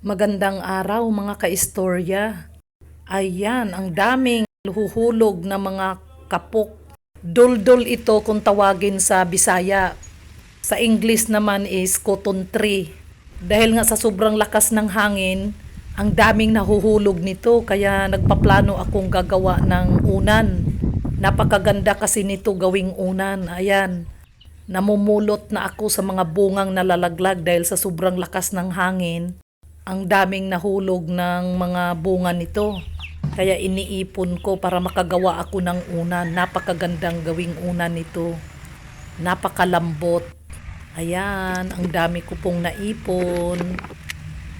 Magandang araw mga kaistorya. Ayan, ang daming huhulog na mga kapok. Duldul ito kung tawagin sa Bisaya. Sa English naman is cotton tree. Dahil nga sa sobrang lakas ng hangin, ang daming nahuhulog nito kaya nagpaplano akong gagawa ng unan. Napakaganda kasi nito gawing unan. Ayan, namumulot na ako sa mga bungang nalalaglag dahil sa sobrang lakas ng hangin. Ang daming nahulog ng mga bunga nito. Kaya iniipon ko para makagawa ako ng unan. Napakagandang gawing unan nito. Napakalambot. Ayan, ang dami ko pong naipon.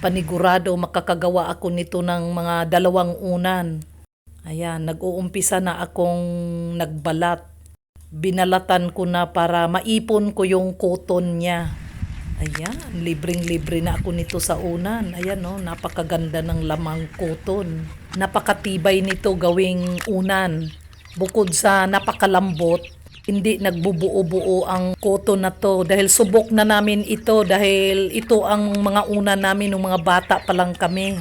Panigurado makakagawa ako nito ng mga 2 unan. Ayan, nag-uumpisa na akong nagbalat. Binalatan ko na para maipon ko yung cotton niya. Ayan, libreng-libre na ako nito sa unan. Ayan, no, napakaganda ng lamang cotton. Napakatibay nito gawing unan. Bukod sa napakalambot, hindi nagbubuo-buo ang cotton na to. Dahil subok na namin ito dahil ito ang mga unan namin nung mga bata pa lang kami.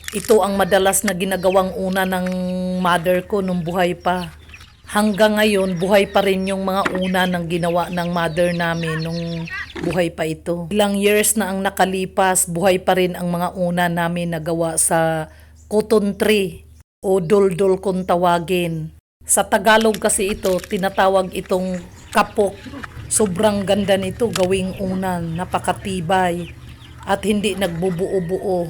Ito ang madalas na ginagawang unan ng mother ko nung buhay pa. Hanggang ngayon, buhay pa rin yung mga una ng ginawa ng mother namin nung buhay pa ito. Ilang years na ang nakalipas, buhay pa rin ang mga una namin nagawa sa cotton tree o duldul kung tawagin. Sa Tagalog kasi ito, tinatawag itong kapok. Sobrang ganda nito gawing unan, napakatibay at hindi nagbubuo-buo.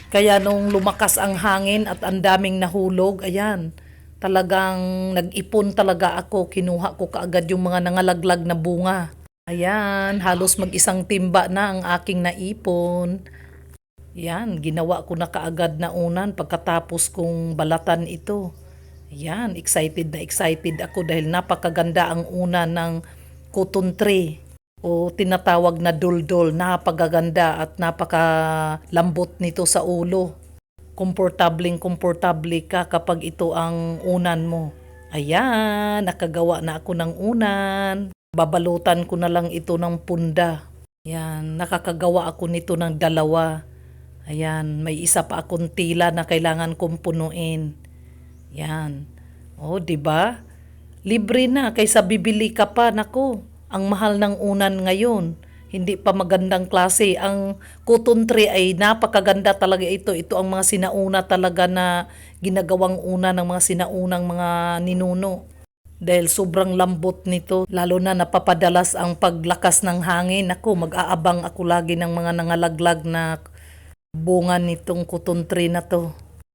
Kaya nung lumakas ang hangin at ang daming nahulog, ayan, talagang nag-ipon talaga ako. Kinuha ko kaagad yung mga nangalaglag na bunga. Ayan, halos mag-1 timba na ang aking naipon. Yan, ginawa ko na kaagad na unan pagkatapos kong balatan ito. Yan, excited na excited ako dahil napakaganda ang unan ng cotton tree o tinatawag na duldul. Napakaganda at napakalambot nito sa ulo. Komportable ka kapag ito ang unan mo. Ayan, nakagawa na ako ng unan. Babalutan ko na lang ito ng punda. Ayan, nakakagawa ako nito ng 2. Ayan, may isa pa akong tila na kailangan kong punuin. Ayan. O, di ba? Libre na kaysa bibili ka pa. Nako, ang mahal ng unan ngayon. Hindi pa magandang klase. Ang cotton tree ay napakaganda talaga ito. Ito ang mga sinauna talaga na ginagawang una ng mga sinaunang mga ninuno. Dahil sobrang lambot nito. Lalo na napapadalas ang paglakas ng hangin. Ako, mag-aabang ako lagi ng mga nangalaglag na bunga nitong cotton tree na to.